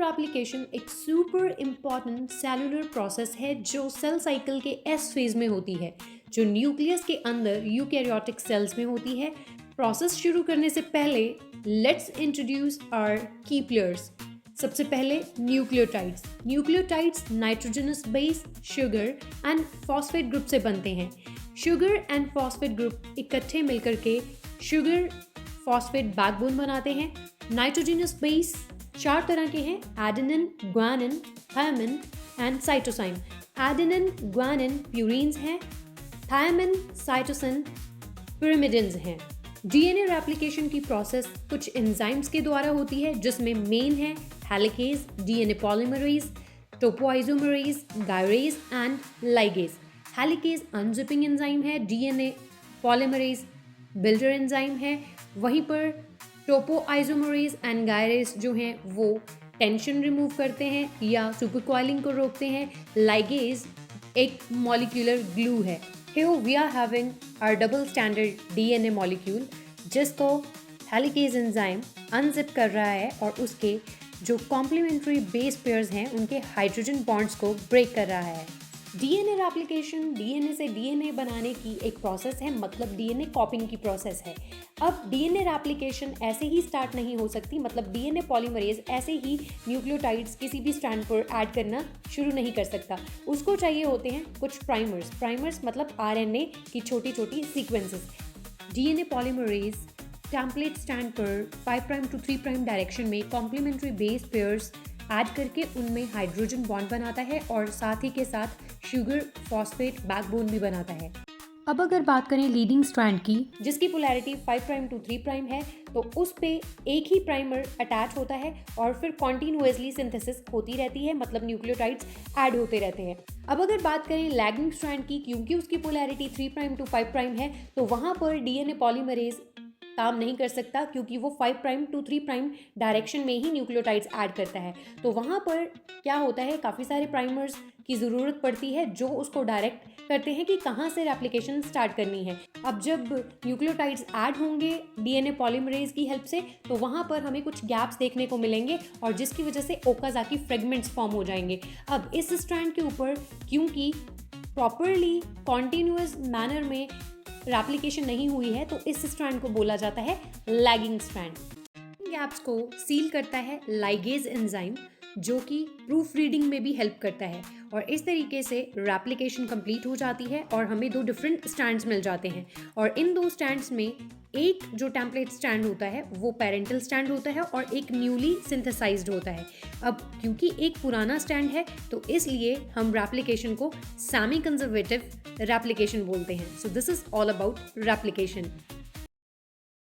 Replication एक super important cellular process है जो सेल साइकिल के एस फेज में होती है, जो न्यूक्लियस के अंदर यूकैरियोटिक सेल्स में होती है। प्रोसेस शुरू करने से पहले लेट्स इंट्रोड्यूस आवर की प्लेयर्स। सबसे पहले nucleotides. Nucleotides nitrogenous base, sugar and phosphate group से बनते हैं। शुगर एंड फॉस्फेट ग्रुप इकट्ठे मिलकर के शुगर फॉस्फेट बैकबोन बनाते हैं। नाइट्रोजनस बेस 4 तरह के हैं: adenine, guanine, thymine and cytosine. Adenine, guanine purines हैं, थायमिन, साइटोसिन पिरिमिडिन्स हैं। डीएनए रेप्लिकेशन की प्रोसेस कुछ एंजाइम्स के द्वारा होती है, जिसमें मेन है helicase, DNA polymerase, topoisomerase, gyrase and ligase. Helicase unzipping enzyme है, डीएनए पॉलीमरेज बिल्डर एंजाइम है, वहीं पर टोपोआइसोमरेज एंड गायरेज जो हैं वो टेंशन रिमूव करते हैं या सुपरकॉइलिंग को रोकते हैं। लाइगेज एक मॉलिक्यूलर ग्लू है। Here we are having our double standard DNA molecule जिसको हेलिकेज एंजाइम अनजिप कर रहा है और उसके जो कॉम्प्लीमेंट्री बेस पेयर्स हैं उनके हाइड्रोजन बॉन्ड्स को ब्रेक कर रहा है। डीएनए रेप्लिकेशन डीएनए से डीएनए बनाने की एक प्रोसेस है, मतलब डीएनए कॉपिंग की प्रोसेस है। अब डीएनए रेप्लिकेशन ऐसे ही स्टार्ट नहीं हो सकती, मतलब डीएनए पॉलीमरेज ऐसे ही न्यूक्लियोटाइड्स किसी भी स्ट्रैंड पर ऐड करना शुरू नहीं कर सकता। उसको चाहिए होते हैं कुछ प्राइमर्स मतलब आरएनए की छोटी छोटी sequences. DNA polymerase template stand पर 5 प्राइम टू 3 प्राइम डायरेक्शन में कॉम्प्लीमेंट्री बेस पेयर्स ऐड करके उनमें हाइड्रोजन बॉन्ड बनाता है और साथ ही के साथ शुगर फॉस्फेट बैकबोन भी बनाता है। अब अगर बात करें लीडिंग स्ट्रैंड की, जिसकी पोलैरिटी 5 प्राइम टू 3 प्राइम है, तो उस पे एक ही प्राइमर अटैच होता है और फिर कॉन्टिन्यूअसली सिंथेसिस होती रहती है, मतलब न्यूक्लियोटाइड्स ऐड होते रहते हैं। अब अगर बात करें लैगिंग स्ट्रैंड की, क्योंकि उसकी पोलैरिटी 3 प्राइम टू 5 प्राइम है, तो वहाँ पर डीएनए पॉलीमरेज काम नहीं कर सकता, क्योंकि वो 5 प्राइम टू 3 प्राइम डायरेक्शन में ही न्यूक्लियोटाइड्स ऐड करता है। तो वहाँ पर क्या होता है, काफ़ी सारे प्राइमर्स की ज़रूरत पड़ती है जो उसको डायरेक्ट करते हैं कि कहाँ से रेप्लिकेशन स्टार्ट करनी है। अब जब न्यूक्लियोटाइड्स ऐड होंगे डीएनए पॉलीमरेज की हेल्प से, तो वहाँ पर हमें कुछ गैप्स देखने को मिलेंगे और जिसकी वजह से ओकाज़ाकी फ्रेगमेंट्स फॉर्म हो जाएंगे। अब इस स्ट्रैंड के ऊपर क्योंकि प्रॉपरली कॉन्टिन्यूअस मैनर में रेप्लिकेशन नहीं हुई है, तो इस स्ट्रैंड को बोला जाता है लैगिंग स्ट्रैंड। गैप्स को सील करता है लाइगेज एंजाइम, जो कि प्रूफ रीडिंग में भी हेल्प करता है और इस तरीके से रेप्लिकेशन कंप्लीट हो जाती है और हमें 2 डिफरेंट स्ट्रैंड्स मिल जाते हैं। और इन 2 स्ट्रैंड्स में एक जो टेम्पलेट स्ट्रैंड होता है वो पेरेंटल स्ट्रैंड होता है और एक न्यूली सिंथेसाइज्ड होता है। अब क्योंकि एक पुराना स्ट्रैंड है तो इसलिए हम रेप्लिकेशन को सेमी कंजर्वेटिव रेप्लिकेशन बोलते हैं। So this is all about replication.